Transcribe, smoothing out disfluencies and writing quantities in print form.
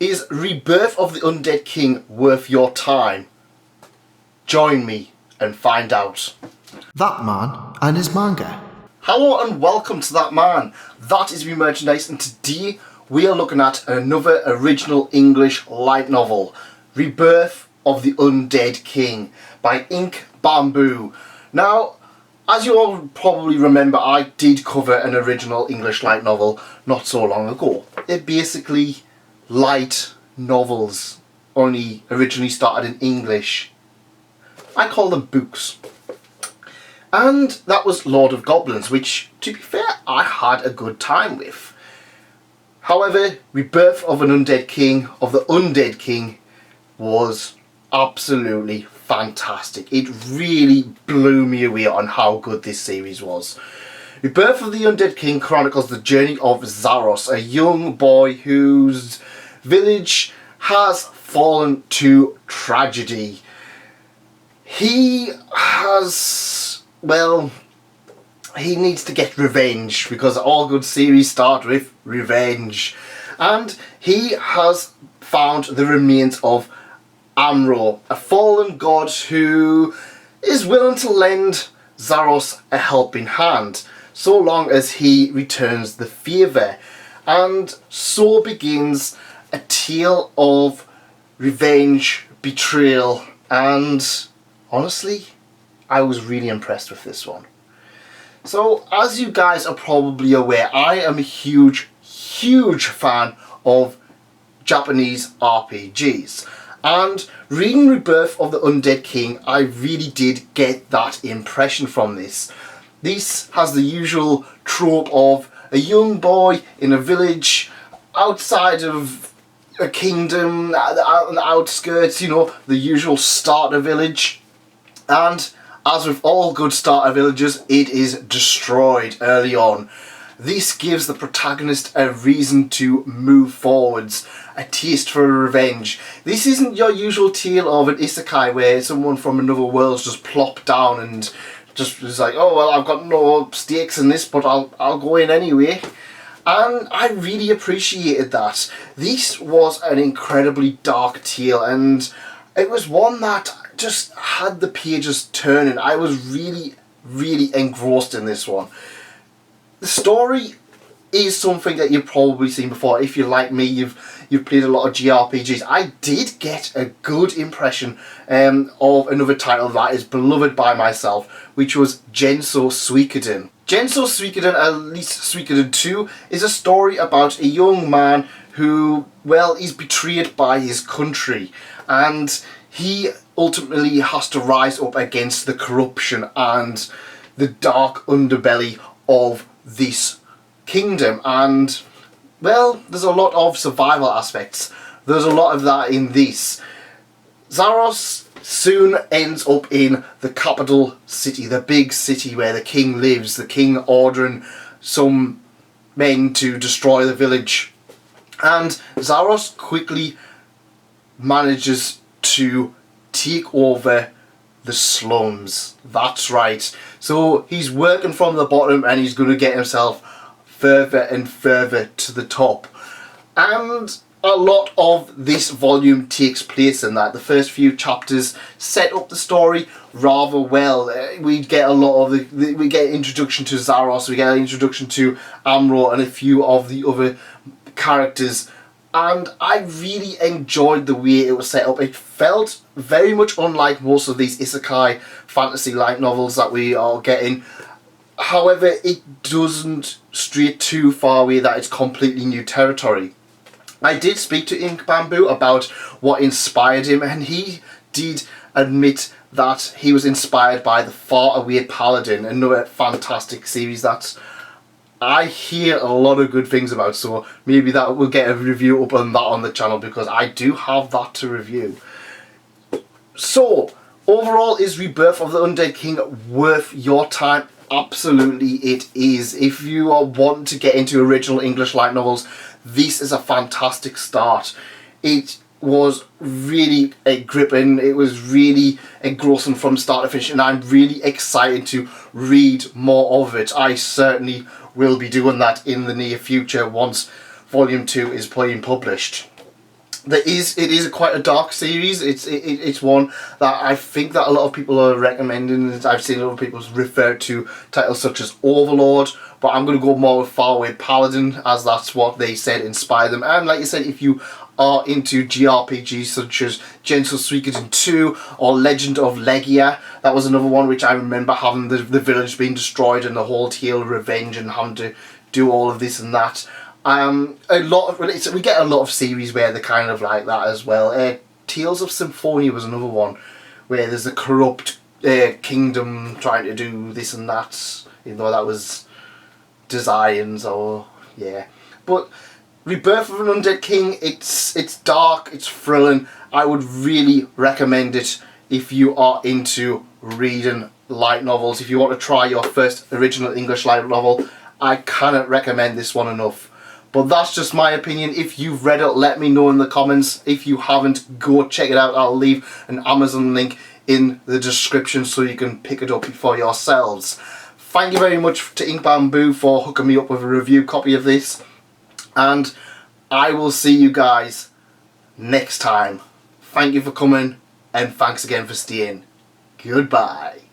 Is Rebirth of the Undead King worth your time? Join me and find out. That man and his manga. Hello and welcome to That Man. That is me merchandise, and today we are looking at another original English light novel, Rebirth of the Undead King by Ink Bamboo. Now, as you all probably remember, I did cover an original English light novel not so long ago. It basically light novels, only originally started in English. I call them books. And that was Lord of Goblins, which, to be fair, I had a good time with. However, Rebirth of an Undead King, of the Undead King, was absolutely fantastic. It really blew me away on how good this series was. Rebirth of the Undead King chronicles the journey of Zaros, a young boy whose village has fallen to tragedy. He has, well, he needs to get revenge, because all good series start with revenge. And he has found the remains of Amro, a fallen god who is willing to lend Zaros a helping hand, so long as he returns the favour. And so begins a tale of revenge, betrayal, and honestly, I was really impressed with this one. So, as you guys are probably aware, I am a huge fan of Japanese RPGs. And reading Rebirth of the Undead King, I really did get that impression from this. This has the usual trope of a young boy in a village outside of a kingdom, on the outskirts, you know, the usual starter village. And as with all good starter villages, it is destroyed early on. This gives the protagonist a reason to move forwards, a taste for revenge. This isn't your usual tale of an isekai where someone from another world's just plopped down and just was like, oh well, I've got no stakes in this, but I'll go in anyway. And I really appreciated that. This was an incredibly dark tale, and it was one that just had the pages turning. I was really engrossed in this one. The story is something that you've probably seen before. If you're like me, you've played a lot of JRPGs. I did get a good impression of another title that is beloved by myself, which was Genso Suikoden. Genso Suikoden, at least Suikoden 2, is a story about a young man who, well, is betrayed by his country, and he ultimately has to rise up against the corruption and the dark underbelly of this kingdom. And, well, there's a lot of survival aspects. There's a lot of that in this. Zaros soon ends up in the capital city, the big city where the king lives, the king ordering some men to destroy the village. And Zaros quickly manages to take over the slums. That's right. So he's working from the bottom and he's going to get himself further and further to the top. And a lot of this volume takes place in that. The first few chapters set up the story rather well. We get a lot of we get introduction to Zaros, we get an introduction to Amro and a few of the other characters. And I really enjoyed the way it was set up. It felt very much unlike most of these isekai fantasy light novels that we are getting. However, it doesn't stray too far away that it's completely new territory. I did speak to Ink Bamboo about what inspired him, and he did admit that he was inspired by the Faraway Paladin, another fantastic series that I hear a lot of good things about, so maybe that will get a review up on that on the channel, because I do have that to review. So, overall, is Rebirth of the Undead King worth your time? Absolutely it is. If you are wanting to get into original English light novels, this is a fantastic start. It was really gripping, it was really engrossing from start to finish, and I'm really excited to read more of it. I certainly will be doing that in the near future once Volume 2 is being published. it is quite a dark series. It's one that I think that a lot of people are recommending. I've seen a lot of people refer to titles such as Overlord, but I'm going to go more with Faraway Paladin, as that's what they said inspired them. And like I said, if you are into JRPGs such as Gentle Suikoden 2 or Legend of Legia, that was another one which I remember having the village being destroyed and the whole tale of revenge and having to do all of this and that. We get a lot of series where they're kind of like that as well. Tales of Symphonia was another one where there's a corrupt kingdom trying to do this and that, even though that was designs or yeah. But Rebirth of an Undead King, it's dark, it's thrilling. I would really recommend it if you are into reading light novels. If you want to try your first original English light novel, I cannot recommend this one enough. But that's just my opinion. If you've read it, let me know in the comments. If you haven't, go check it out. I'll leave an Amazon link in the description so you can pick it up for yourselves. Thank you very much to Ink Bamboo for hooking me up with a review copy of this. And I will see you guys next time. Thank you for coming, and thanks again for staying. Goodbye.